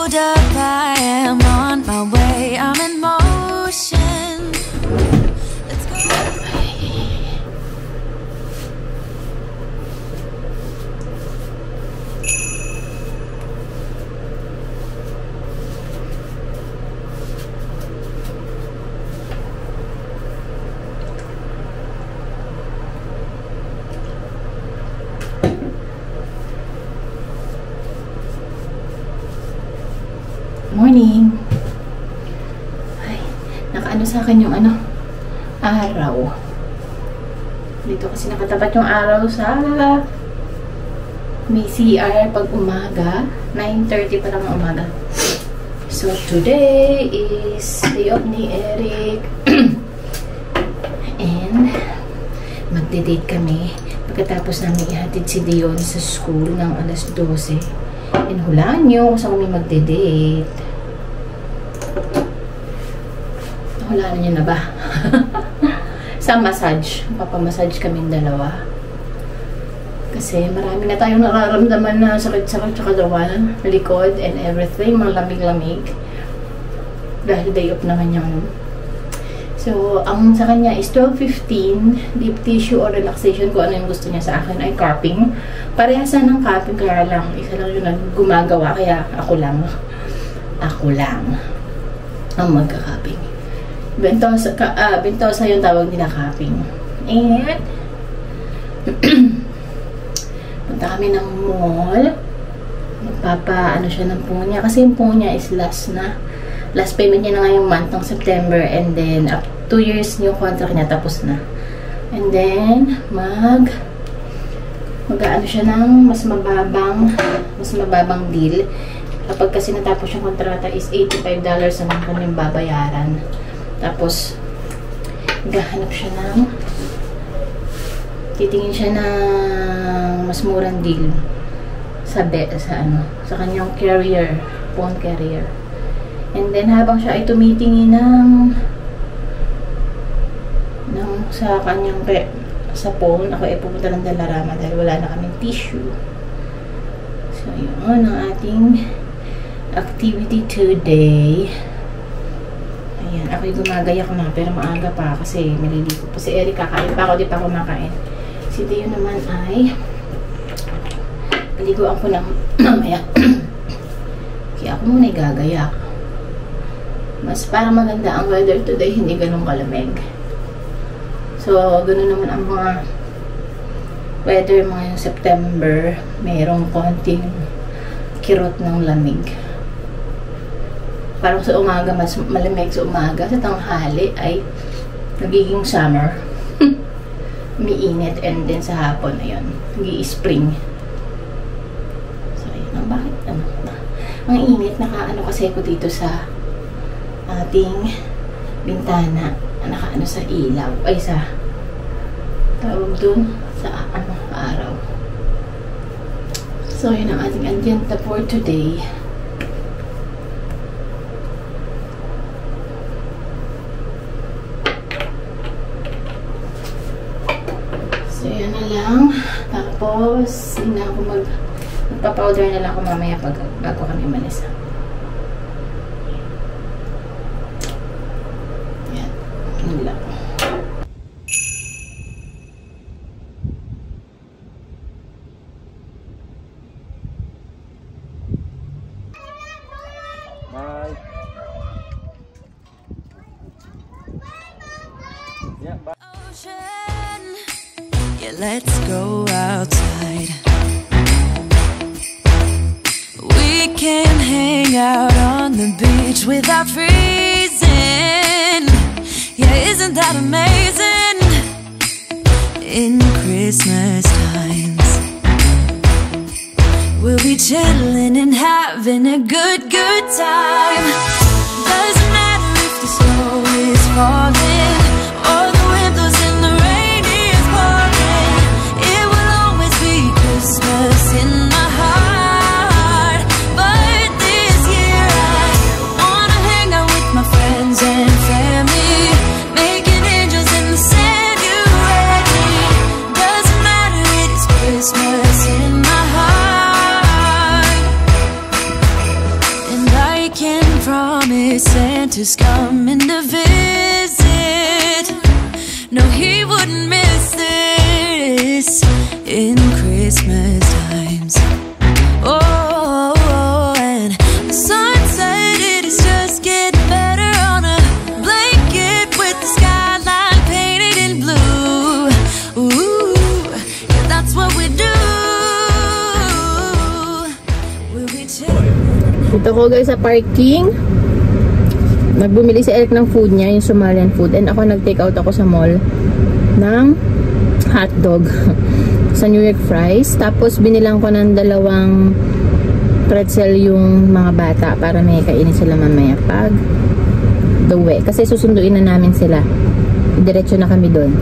hold up, I am on my way, I'm in motion. Let's go. Morning. Ay, nakaano sa akin yung araw. Dito kasi nakatapat yung araw sa may CR pag umaga. 9:30 pa lang ng umaga. So, today is day off ni Eric. And, magde-date kami. Pagkatapos namin ihatid si Dion sa school ng alas 12. And hulaan nyo kung saan kami magde-date. Hulaan nyo na ba? Sa massage. Papamassage kaming dalawa. Kasi marami na tayong nararamdaman na sakit-sakit sa katawan, likod, and everything. Mga lamig-lamig. Dahil day off naman yung so, ang sa kanya is 12:15. Deep tissue or relaxation, kung ano yung gusto niya sa akin ay cupping. Parehasan ng cupping, kaya lang isa lang yung gumagawa, kaya ako lang ang magka-cupping. Bentosa yung tawag nila cupping. And punta kami ng mall. Magpapa siya ng po niya, kasi yung po niya is last payment niya na ngayong month ng September, and then up 2 years yung contract niya, tapos na. And then mag-aano siya ng mas mababang deal. Kapag kasi natapos yung kontrata is $85 naman kanyang babayaran. Tapos maghahanap siya titingin siya ng mas murang deal sa kanyang phone carrier. And then habang siya ay tumitingin sa kanyang sa phone, ako ay pupunta ng Dalarama dahil wala na kaming tissue. So yun ang ating activity today. Ayan, ako'y gumagayak na pero maaga pa kasi maliligo pa si Eric, kakain pa ako, di pa ako makain. Si Dio naman ay paliguan ko ng mamaya. Kaya ako muna gagayak. Mas parang maganda ang weather today, hindi ganun kalamig. So, ganun naman ang mga weather mga September, mayroong konting kirot ng lamig. Parang sa umaga, mas malamig sa umaga. Sa tanghali ay nagiging summer. Umiinit. And then sa hapon, ayun, nag-i-spring. So, ayun. Bakit? Ang init. Nakaano kasi ko dito sa ating bintana. Nakaano sa ilaw. Ay, sa tawag dun sa araw. So, yun ang ating agenda for today. So, yan na lang. Tapos, magpa-powder na lang ako mamaya bago kami umalis. Yan. Yan lang. Bye. Yeah, bye. Ocean, yeah, let's go outside. We can hang out on the beach without freezing. Yeah, isn't that amazing? In Christmas times, we'll be chilling and having a good time. Doesn't matter if the snow is falling or the wind blows and the rain is pouring. It will always be Christmas in my heart. But this year I wanna hang out with my friends and family, making angels in the sand. You ready? Doesn't matter, it's Christmas in my heart. And I promised Santa's coming to visit. No, he wouldn't miss this in Christmas times. Oh, and the sun said it is just getting better on a blanket with the skyline painted in blue. Ooh, yeah, that's what we do. We'll be Dito ko guys sa parking. Nagbumili si Eric ng food niya, yung Somalian food. And ako nag-take out ako sa mall ng hotdog sa New York fries. Tapos binilang ko ng 2 pretzel yung mga bata para may kainin sila mamaya pag the way. Kasi susunduin na namin sila. Diretso na kami doon.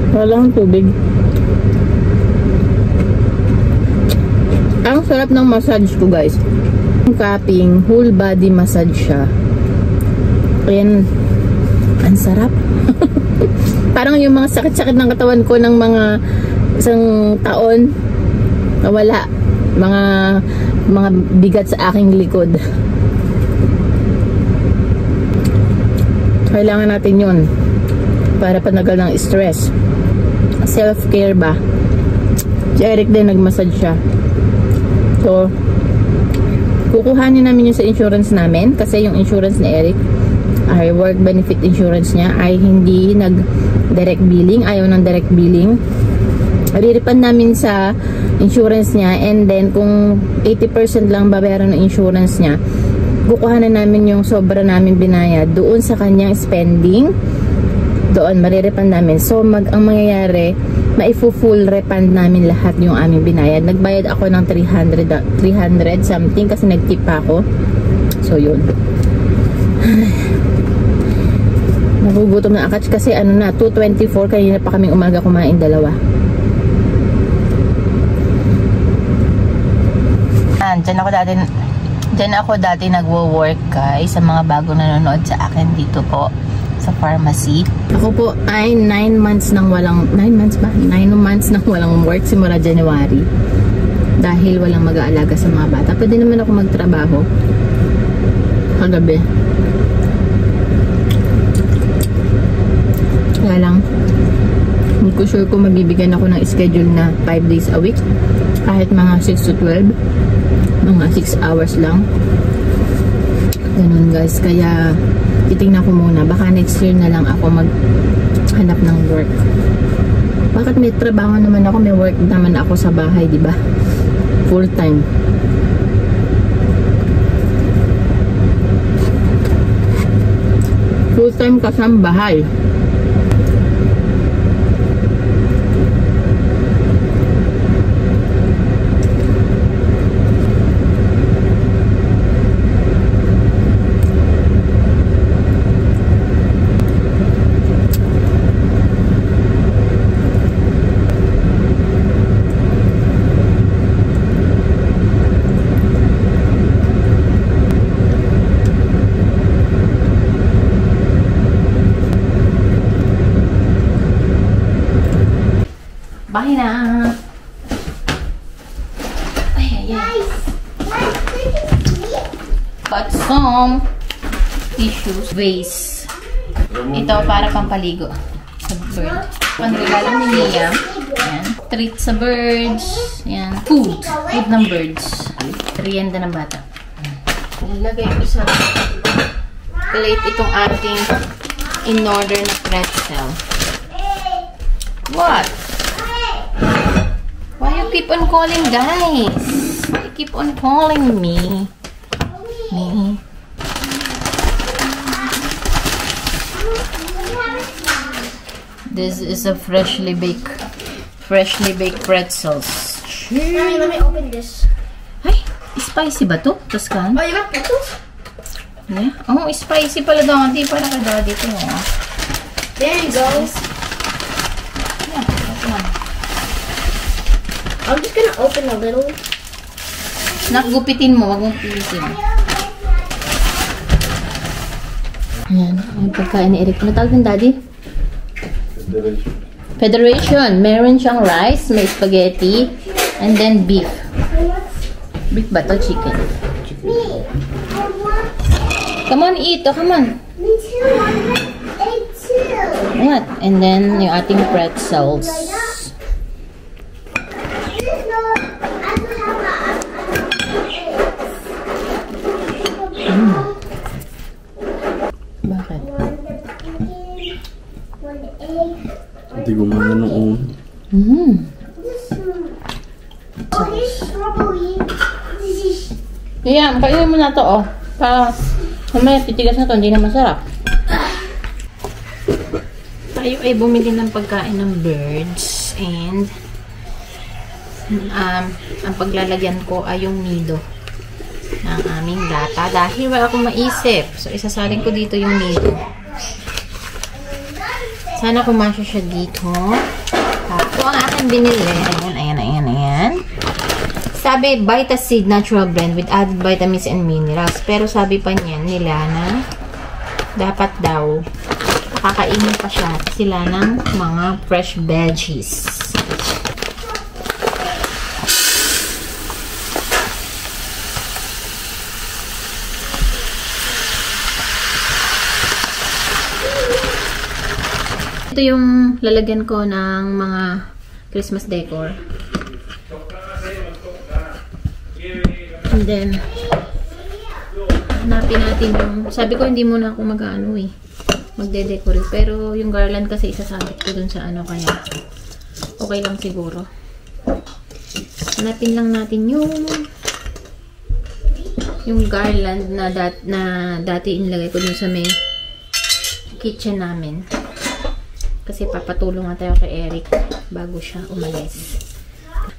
Walang tubig. Ang sarap ng massage ko guys. Yung cupping, whole body massage siya. Ayan. Ang sarap. Parang yung mga sakit-sakit ng katawan ko ng mga isang taon nawala. Mga bigat sa aking likod. Kailangan natin yun para panagal ng stress. Self-care ba? Si Eric din nag-massage siya. So, kukuhanin namin yung sa insurance namin kasi yung insurance ni Eric ay work benefit insurance niya ay hindi nag-direct billing. Ayaw ng direct billing. Riripand namin sa insurance niya and then kung 80% lang babayaran ng insurance niya, kukuhanan namin yung sobra namin binayad doon sa kanyang spending. Doon marirepand namin. So ang mangyayari, maifu-full refund namin lahat yung aming binayad. Nagbayad ako ng 300 something kasi nag-tip pa ako. So yun. Nagugutom na akats kasi ano na 2:24, kanina pa kaming umaga kumain 2. Diyan ako dati nagwo-work guys sa mga bagong nanonood sa akin dito po sa pharmacy. Ako po ay 9 months nang walang 9 months nang walang work simula January. Dahil walang mag-aalaga sa mga bata. Pwede naman ako magtrabaho kagabi. Kaya lang hindi ko sure kung mabibigyan ako ng schedule na 5 days a week. Kahit mga 6 to 12. Mga 6 hours lang. Ganun guys. Kaya titingnan ko muna. Baka next year na lang ako maghanap ng work. Bakit may trabaho naman ako? May work naman ako sa bahay, di ba? Full time. Full time kasambahay. Bahay na. Ay. Got some tissues. Vase. Ito para pampaligo sa bird. Panregalo ni Liam. Ayan. Treat sa birds. Ayan. Food. Food ng birds. Merienda ng bata. Nilagay ko sa plate itong ating in-order na pretzel. What? Why you keep on calling, guys? Why you keep on calling me? This is a freshly baked pretzels. Alright, let me open this. Ay, spicy ba to? Toscan? Oh, you got pretzels? Yeah. Oh, spicy pala daw. Hindi para ka daddy to. There you go. Yeah, that one. I'm just gonna open a little. Nakgupitin mo, wag mong pilitin. Ayan, ang pagkain ni Eric. Ano tawag ng daddy? Federation. Meron siyang rice, may spaghetti, and then beef. Beef ba to? Chicken. Me. I want. Come on, eat. Oh, come on. Me too. I want egg too. What? And then, yung ating pretzels. This is not. I don't have eggs. Bakit? One chicken, one egg. Hindi ko man noon. This one. Oh, here's strawberry. This is. Ayan, kainin mo na to, oh. Para, mamaya titigas na to, hindi na masarap. Tayo ay bumili ng pagkain ng birds and ang paglalagyan ko ay yung nido ng aming lata dahil wala akong maisip. So, isasalin ko dito yung nido. Sana kumasya siya dito. Ito ang aking binili. Ayan. Sabi, Vitaseed Natural Blend with added vitamins and minerals. Pero sabi pa niya nila na dapat daw kakainin pa sila ng mga fresh veggies. Ito yung lalagyan ko ng mga Christmas decor. And then, hanapin natin yung, sabi ko hindi muna ako mag-ano eh, magde-decorate. Pero yung garland kasi isasabit ko dun sa ano, kaya okay lang siguro. Hanapin lang natin yung garland na dati inilagay ko dun sa may kitchen namin. Kasi papatulong nga tayo kay Eric bago siya umalis.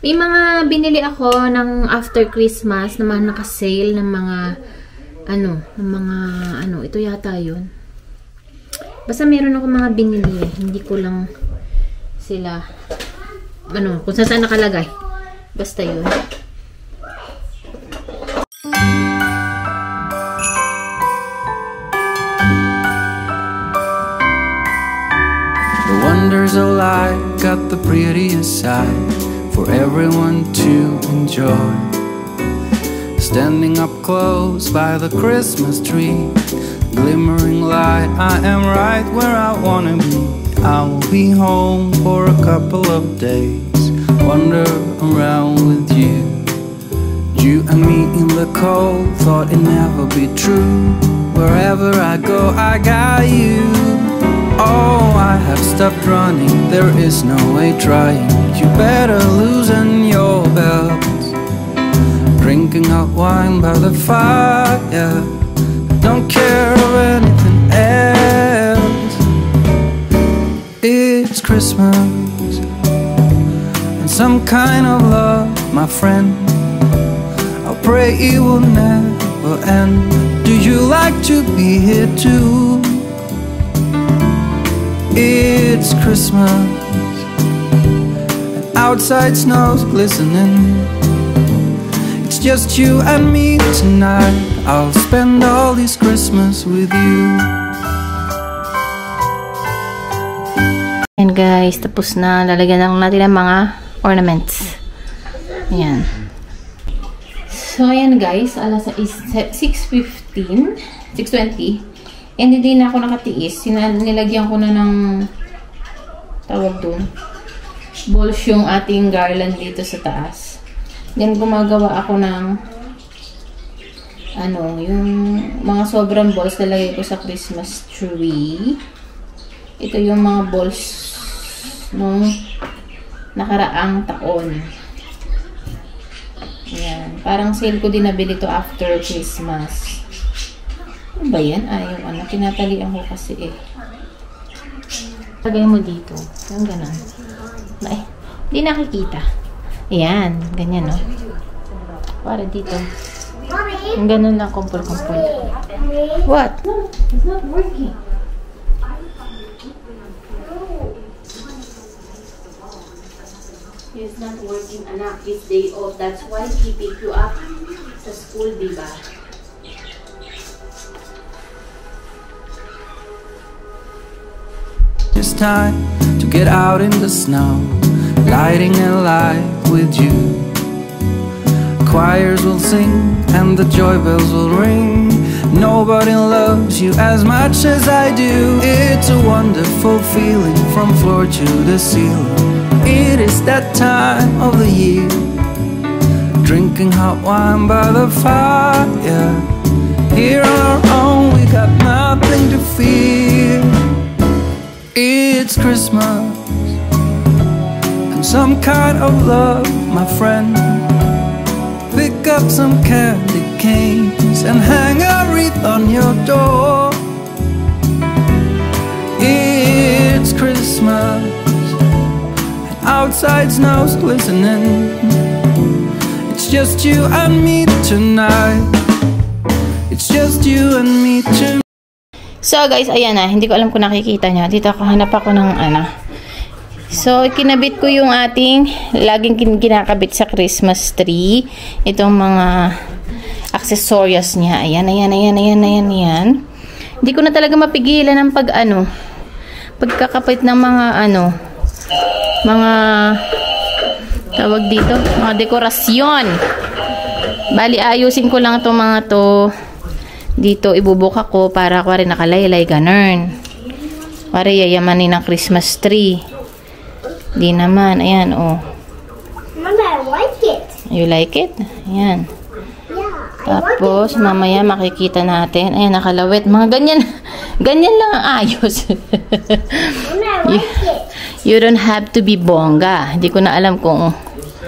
May mga binili ako ng after Christmas na mga naka-sale ng mga ito yata yun. Basta meron ako mga binili eh. Hindi ko lang sila kung saan nakalagay. Basta yun. The wonders of life got the prettiest side for everyone to enjoy. Standing up close by the Christmas tree, glimmering light, I am right where I wanna be. I will be home for a couple of days, wander around with you. You and me in the cold, thought it'd never be true. Wherever I go, I got you. Oh, I have stopped running, there is no way trying. You better loosen your belts. Drinking hot wine by the fire, don't care of anything else. It's Christmas and some kind of love, my friend. I'll pray it will never end. Do you like to be here too? It's Christmas and outside snow's glistening. It's just you and me tonight. I'll spend all this Christmas with you. Ayan guys, tapos na. Lalagyan lang natin ang mga ornaments. Ayan. So ayan guys, alas is 6:15, 6:20. And hindi na ako nakatiis. Nilagyan ko na ng tawag dun. Balls yung ating garland dito sa taas. Then gumagawa ako ng yung mga sobrang balls lalagay ko sa Christmas tree. Ito yung mga balls nung nakaraang taon. Ayan. Parang sale ko din nabili to after Christmas. Ano ba yan? Yung tinatalian ko kasi eh. Lagay mo dito. Yung ganun. Hindi nakikita. Ayan. Ganyan, no? Para dito. Yung ganun lang, kumpul-kumpul. What? No, it's not working. It's not working, anak. It's day off. That's why he pick you up sa school, diba? It's time to get out in the snow, lighting a light with you. Choirs will sing and the joy bells will ring. Nobody loves you as much as I do. It's a wonderful feeling from floor to the ceiling. It is that time of the year, drinking hot wine by the fire. Here on our own, we got nothing to fear. It's Christmas and some kind of love, my friend. Pick up some candy canes and hang a wreath on your door. It's Christmas and outside snow's glistening. It's just you and me tonight. It's just you and me tonight. So guys, ayan na. Hindi ko alam kung nakikita niya. Dito ako, hanap ako ng ano. So, kinabit ko yung ating laging kinakabit sa Christmas tree. Itong mga accessories niya. Ayan, ayan, ayan, ayan, ayan, ayan. Hindi ko na talaga mapigilan ng pagkakapit ng mga mga tawag dito, mga dekorasyon. Bali, ayusin ko lang itong mga to. Dito, ibubuka ko para kuwari nakalaylay, ganun. Kuwari yayamanin ng Christmas tree. Di naman. Ayan, oh. Mama, I like it. You like it? Ayan. Yeah, Tapos, mamaya makikita natin. Ayan, nakalawit. Mga ganyan. Ganyan lang ang ayos. Mama, I like it. You don't have to be bongga. Hindi ko na alam kung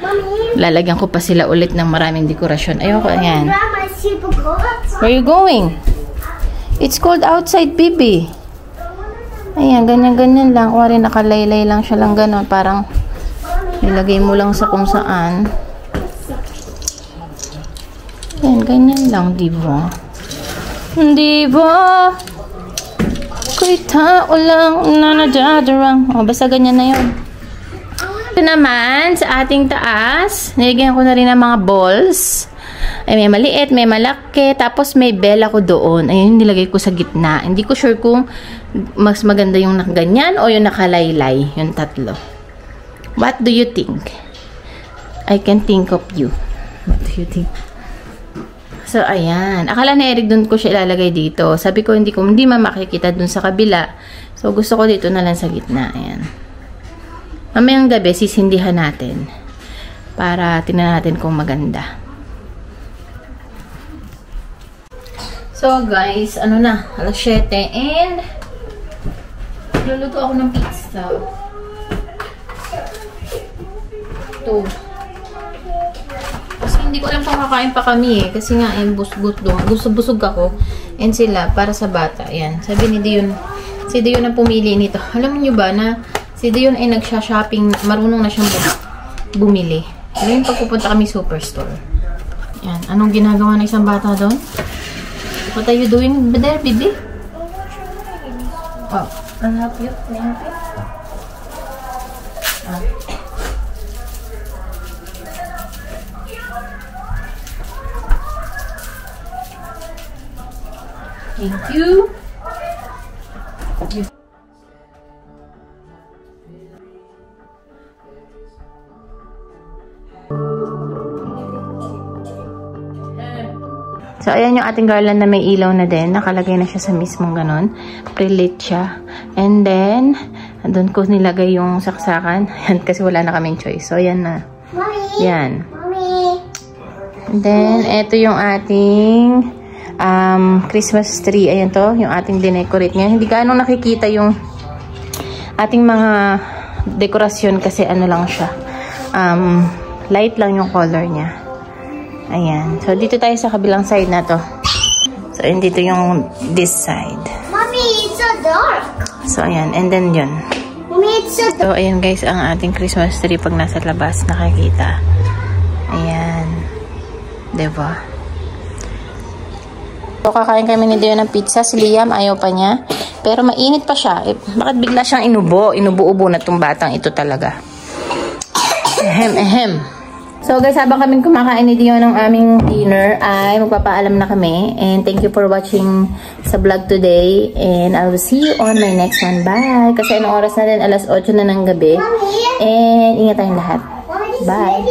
Mommy, lalagyan ko pa sila ulit ng maraming dekorasyon. Ayoko, ayan. Grandma, super go outside. Where are you going? It's cold outside, baby. Ayan, ganyan-ganyan lang. Kuwari nakalaylay lang siya lang gano'n. Parang nilagay mo lang sa kung saan. Ayan, ganyan lang, diba? Diba? Ko'y tao lang na nadadarang. O, basta ganyan na yun. Ito naman, sa ating taas, nilagyan ko na rin ng mga balls. Ay, may maliit, may malaki, tapos may bell ako doon. Ayun, nilagay ko sa gitna. Hindi ko sure kung mas maganda yung nakaganyan o yung nakalaylay. Yung tatlo. What do you think? I can think of you. What do you think? So, ayan. Akala ni Eric doon ko siya ilalagay dito. Sabi ko, hindi makikita doon sa kabila. So, gusto ko dito na lang sa gitna. Ayan. Mamayang gabi, sisindihan natin. Para tingnan natin kung maganda. So, guys, ano na? Alas 7 and luluto ako ng pizza. Ito. Kasi hindi ko alam kung kakain pa kami eh. Kasi nga, busog ako. And sila, para sa bata. Ayan. Sabi ni Dion, si Dion ang pumili nito. Alam niyo ba na si Dion ay nagsha-shopping, marunong na siyang bumili. Alam yung pagpupunta kami superstore. Ayan. Anong ginagawa ng isang bata doon? What are you doing there, baby? Oh, I'll help you. Can I help you? Ah. Thank you. So, ayan yung ating garland na may ilaw na din. Nakalagay na siya sa mismong ganon. Pre-lit siya. And then, doon ko nilagay yung saksakan. Yan, kasi wala na kaming choice. So, ayan na. Mommy. Yan. Mommy. And then, ito yung ating Christmas tree. Ayan to, yung ating dinecorate niya. Hindi gaano nakikita yung ating mga dekorasyon kasi ano lang siya. Light lang yung color niya. Ayan. So, dito tayo sa kabilang side na to. So, and dito yung this side. Mommy, it's so dark. So, ayan. And then yun. Mommy, it's so dark. So, ayan guys, ang ating Christmas tree pag nasa labas nakikita. Ayan. Diba? So, kakain kami ni Dion ng pizza. Si Liam, ayaw pa niya. Pero mainit pa siya. Bakit bigla siyang inubo? Inubo-ubo na tong batang ito talaga. Ehem, ehem. So guys, habang kaming kumakain ni Dio ng aming dinner, ay magpapaalam na kami. And thank you for watching sa vlog today. And I will see you on my next one. Bye! Kasi anong oras na din? Alas 8 na ng gabi. And ingat tayong lahat. Bye!